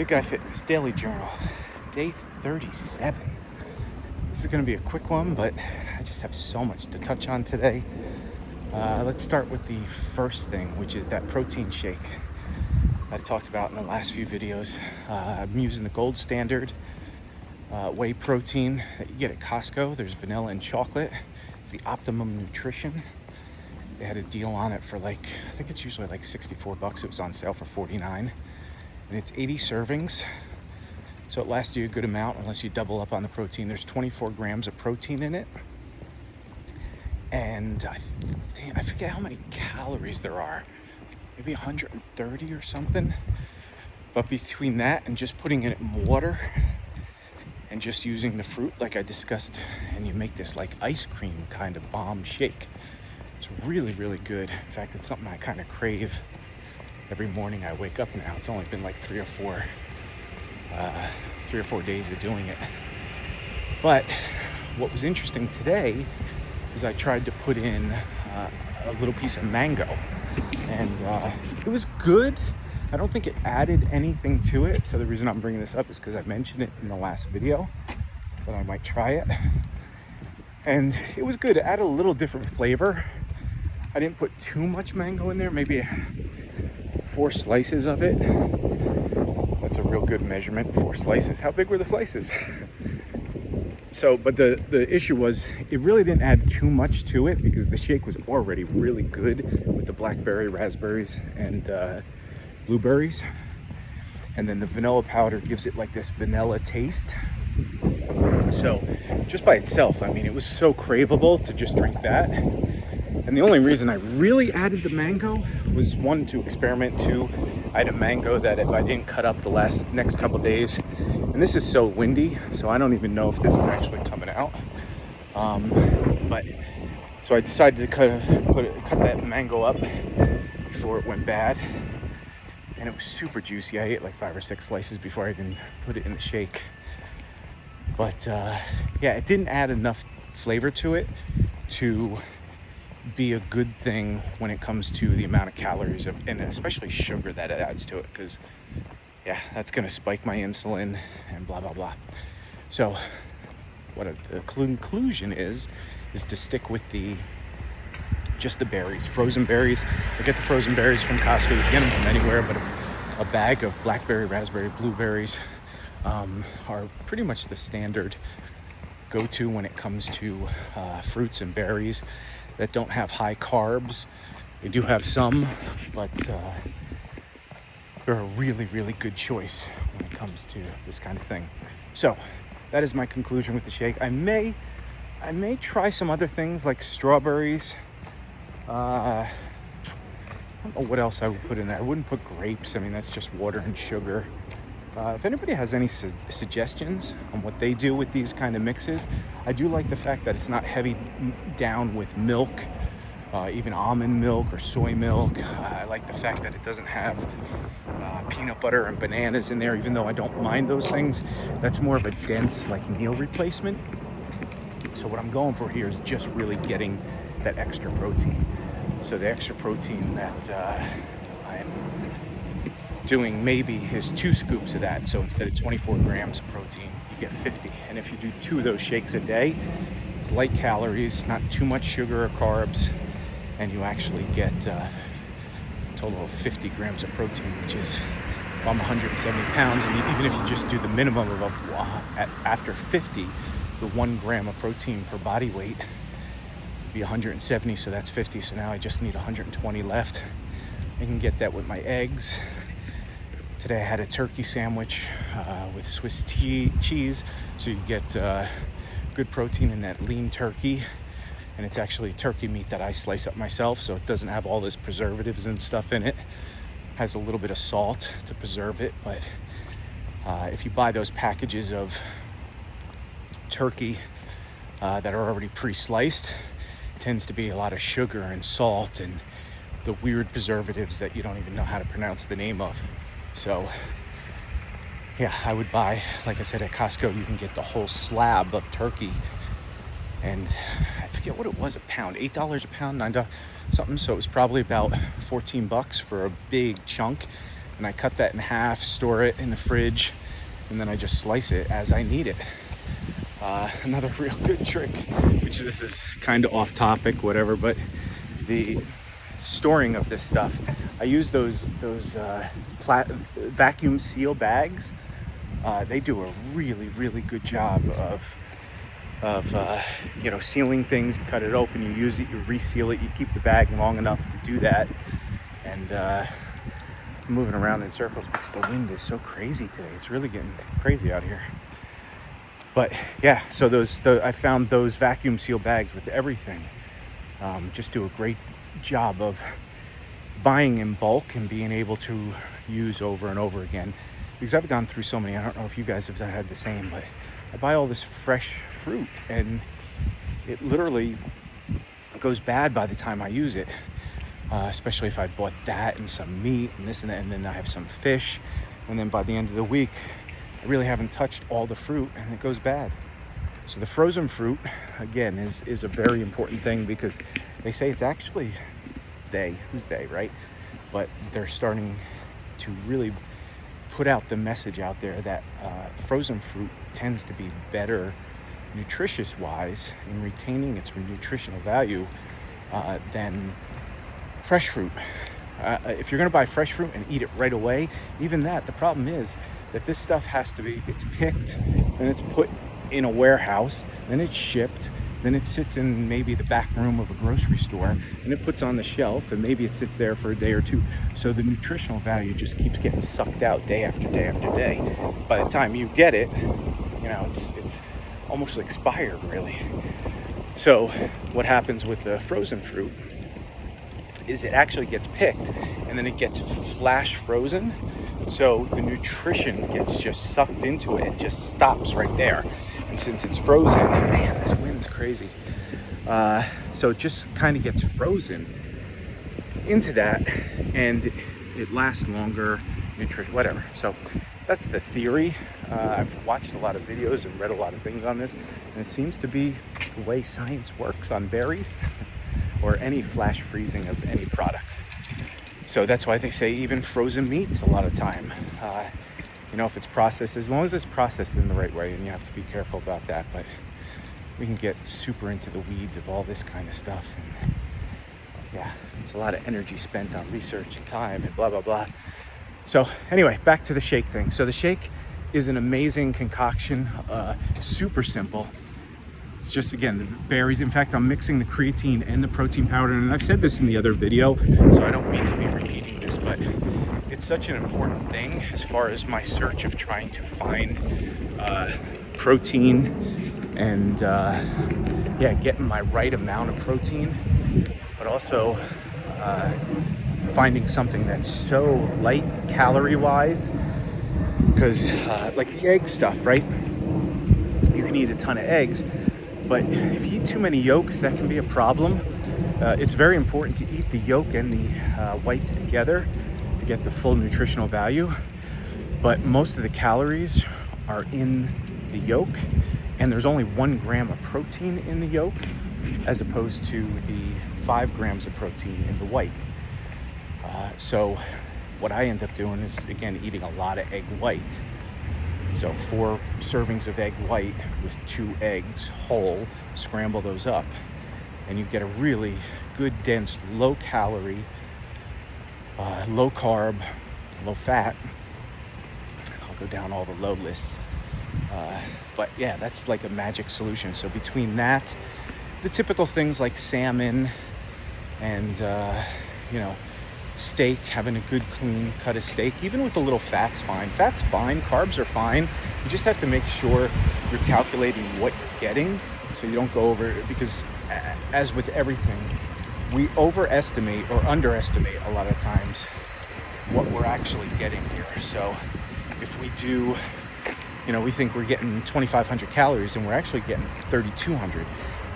Big Guy Fitness Daily Journal, day 37. This is going to be a quick one, but I just have so much to touch on today. Let's start with the first thing, which is that protein shake I talked about in the last few videos. I'm using the gold standard whey protein that you get at Costco. There's vanilla and chocolate. It's the Optimum Nutrition. They had a deal on it for I think it's usually like $64. It was on sale for $49. And it's 80 servings. So it lasts you a good amount unless you double up on the protein. There's 24 grams of protein in it. And I forget how many calories there are. Maybe 130 or something. But between that and just putting it in water and just using the fruit like I discussed, and you make this like ice cream kind of bomb shake. It's really, really good. In fact, it's something I kind of crave every morning I wake up now. It's only been like three or four days of doing it. But what was interesting today is I tried to put in a little piece of mango, and it was good. I don't think it added anything to it. So the reason I'm bringing this up is because I mentioned it in the last video, but I might try it. And it was good. It added a little different flavor. I didn't put too much mango in there, maybe 4 slices of it. That's a real good measurement, 4 slices. How big were the slices? So, but the issue was it really didn't add too much to it because the shake was already really good with the blackberry, raspberries, and blueberries. And then the vanilla powder gives it like this vanilla taste. So just by itself, I mean, it was so craveable to just drink that. And the only reason I really added the mango was, 1, to experiment. 2, I had a mango that if I didn't cut up the next couple days, and this is so windy, so I don't even know if this is actually coming out. But so I decided to cut that mango up before it went bad, and it was super juicy. I ate like 5 or 6 slices before I even put it in the shake. But yeah, it didn't add enough flavor to it to be a good thing when it comes to the amount of calories and especially sugar that it adds to it, because yeah, that's going to spike my insulin and blah blah blah. So what the conclusion is to stick with just the berries, frozen berries. I get the frozen berries from Costco. You can get them from anywhere, but a bag of blackberry, raspberry, blueberries are pretty much the standard go-to when it comes to fruits and berries that don't have high carbs. They do have some, but they're a really, really good choice when it comes to this kind of thing. So that is my conclusion with the shake. I may try some other things like strawberries. I don't know what else I would put in there. I wouldn't put grapes. I mean, that's just water and sugar. If anybody has any suggestions on what they do with these kind of mixes, I do like the fact that it's not heavy down with milk, even almond milk or soy milk. I like the fact that it doesn't have peanut butter and bananas in there, even though I don't mind those things. That's more of a dense like meal replacement. So what I'm going for here is just really getting that extra protein. So the extra protein that I'm doing maybe is 2 scoops of that. So instead of 24 grams of protein, you get 50. And if you do 2 of those shakes a day, it's light calories, not too much sugar or carbs, and you actually get a total of 50 grams of protein, which is, if I'm 170 pounds, and even if you just do the minimum of after 50, the 1 gram of protein per body weight would be 170, so that's 50. So now I just need 120 left. I can get that with my eggs. Today I had a turkey sandwich with Swiss cheese, so you get good protein in that lean turkey, and it's actually turkey meat that I slice up myself, so it doesn't have all this preservatives and stuff in it. Has a little bit of salt to preserve it, but if you buy those packages of turkey that are already pre-sliced, it tends to be a lot of sugar and salt and the weird preservatives that you don't even know how to pronounce the name of. So yeah, I would buy, like I said, at Costco, you can get the whole slab of turkey, and I forget what it was a pound, $8 a pound, $9 something. So it was probably about $14 for a big chunk. and I cut that in half, store it in the fridge, and then I just slice it as I need it. Another real good trick, which this is kind of off topic, whatever, but the storing of this stuff, I use those vacuum seal bags. They do a really good job of sealing things. You cut it open, you use it, you reseal it, you keep the bag long enough to do that. And I'm moving around in circles because the wind is so crazy today. It's really getting crazy out here. But yeah, so I found those vacuum seal bags with everything just do a great job of buying in bulk and being able to use over and over again. Because I've gone through so many, I don't know if you guys have had the same, but I buy all this fresh fruit and it literally goes bad by the time I use it. Especially if I bought that and some meat and this and that, and then I have some fish, and then by the end of the week I really haven't touched all the fruit and it goes bad. So the frozen fruit, again, is a very important thing, because they say it's actually who's they, right? But they're starting to really put out the message out there that frozen fruit tends to be better nutritious wise in retaining its nutritional value than fresh fruit. If you're going to buy fresh fruit and eat it right away, even that, the problem is that this stuff it's picked and it's put in a warehouse, then it's shipped, then it sits in maybe the back room of a grocery store, and it puts on the shelf, and maybe it sits there for a day or two. So the nutritional value just keeps getting sucked out day after day after day. By the time you get it, it's almost expired, really. So what happens with the frozen fruit is it actually gets picked and then it gets flash frozen, so the nutrition gets just sucked into it. It just stops right there. And since it's frozen, man, this wind's crazy, so it just kind of gets frozen into that, and it lasts longer, nutrition, whatever. So that's the theory. I've watched a lot of videos and read a lot of things on this, and it seems to be the way science works on berries or any flash freezing of any products. So that's why they say even frozen meats a lot of time, if it's processed, as long as it's processed in the right way, and you have to be careful about that. But we can get super into the weeds of all this kind of stuff, and yeah, it's a lot of energy spent on research and time and blah blah blah. So anyway, back to the shake thing. So the shake is an amazing concoction, super simple. It's just, again, the berries. In fact, I'm mixing the creatine and the protein powder, and I've said this in the other video, so I don't mean to be repeating this, but it's such an important thing as far as my search of trying to find protein and getting my right amount of protein, but also finding something that's so light calorie wise, because like the egg stuff, right? You can eat a ton of eggs, but if you eat too many yolks, that can be a problem. It's very important to eat the yolk and the whites together to get the full nutritional value. But most of the calories are in the yolk, and there's only 1 gram of protein in the yolk, as opposed to the 5 grams of protein in the white. So what I end up doing is, again, eating a lot of egg white. So 4 servings of egg white with 2 eggs whole, scramble those up, and you get a really good, dense, low calorie, low carb, low fat. I'll go down all the low lists. But yeah, that's like a magic solution. So between that, the typical things like salmon and, steak, having a good clean cut of steak, even with a little fat's fine. Fat's fine, carbs are fine. You just have to make sure you're calculating what you're getting so you don't go over, because as with everything, we overestimate or underestimate a lot of times what we're actually getting here. So if we do, we think we're getting 2,500 calories and we're actually getting 3,200,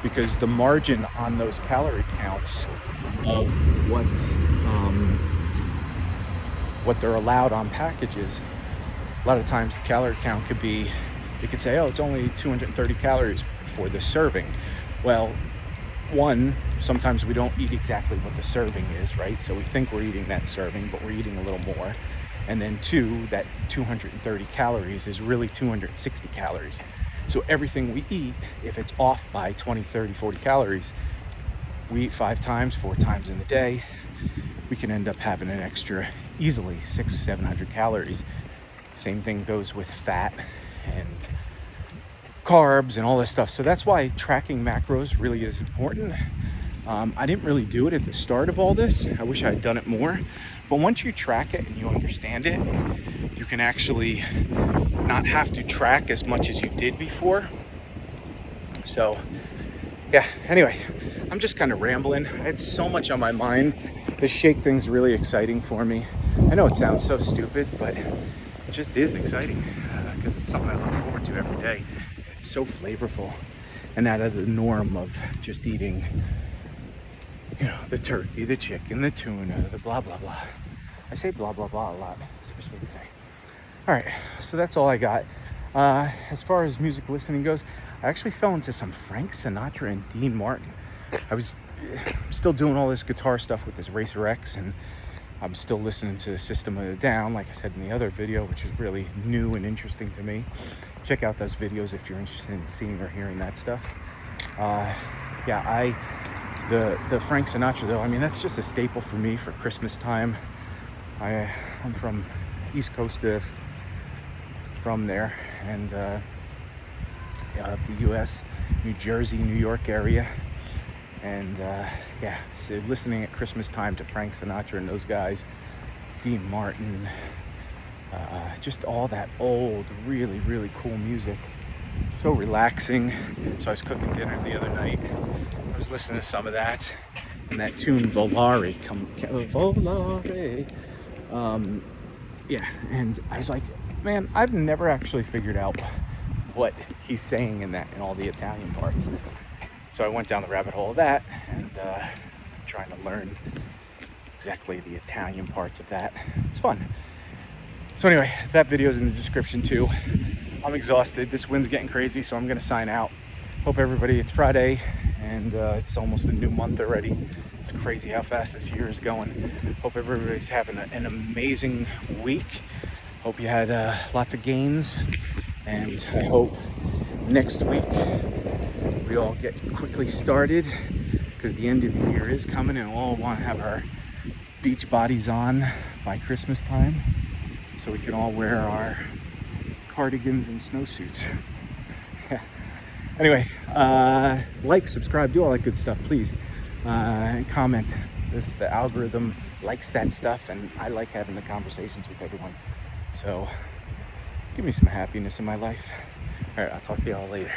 because the margin on those calorie counts of what they're allowed on packages, a lot of times the calorie count could be, they could say, oh, it's only 230 calories for this serving. Well, sometimes we don't eat exactly what the serving is, right? So we think we're eating that serving, but we're eating a little more. And then two, that 230 calories is really 260 calories. So everything we eat, if it's off by 20, 30, 40 calories, we eat 5 times, 4 times in the day, we can end up having an extra easily 600-700 calories. Same thing goes with fat and carbs and all this stuff. So that's why tracking macros really is important. I didn't really do it at the start of all this. I wish I had done it more. But once you track it and you understand it, you can actually not have to track as much as you did before. So yeah, anyway, I'm just kind of rambling. I had so much on my mind. This shake thing's really exciting for me. I know it sounds so stupid, but it just is exciting because it's something I look forward to every day. It's so flavorful and out of the norm of just eating, you know, the turkey, the chicken, the tuna, the blah, blah, blah. I say blah, blah, blah a lot, especially today. All right, so that's all I got. As far as music listening goes, I actually fell into some Frank Sinatra and Dean Martin. I'm still doing all this guitar stuff with this Racer X, and I'm still listening to System of a Down, like I said in the other video, which is really new and interesting to me. Check out those videos if you're interested in seeing or hearing that stuff. Yeah, the Frank Sinatra though, I mean, that's just a staple for me for Christmas time. I'm from East Coast from there, and the US, New Jersey, New York area. And yeah, so listening at Christmas time to Frank Sinatra and those guys, Dean Martin, just all that old, really, really cool music. So relaxing. So I was cooking dinner the other night. I was listening to some of that, and that tune Volare, Volare. Yeah, and I was like, man, I've never actually figured out what he's saying in that, in all the Italian parts. So I went down the rabbit hole of that, and trying to learn exactly the Italian parts of that. It's fun. So anyway, that video is in the description too. I'm exhausted. This wind's getting crazy, so I'm gonna sign out. Hope everybody, it's Friday, and it's almost a new month already. It's crazy how fast this year is going. Hope everybody's having an amazing week. Hope you had lots of gains, and I hope next week we all get quickly started, because the end of the year is coming and we'll all want to have our beach bodies on by Christmas time, so we can all wear our cardigans and snowsuits. Yeah. Anyway, like, subscribe, do all that good stuff, please, and comment. The algorithm likes that stuff, and I like having the conversations with everyone. So give me some happiness in my life. All right, I'll talk to you all later.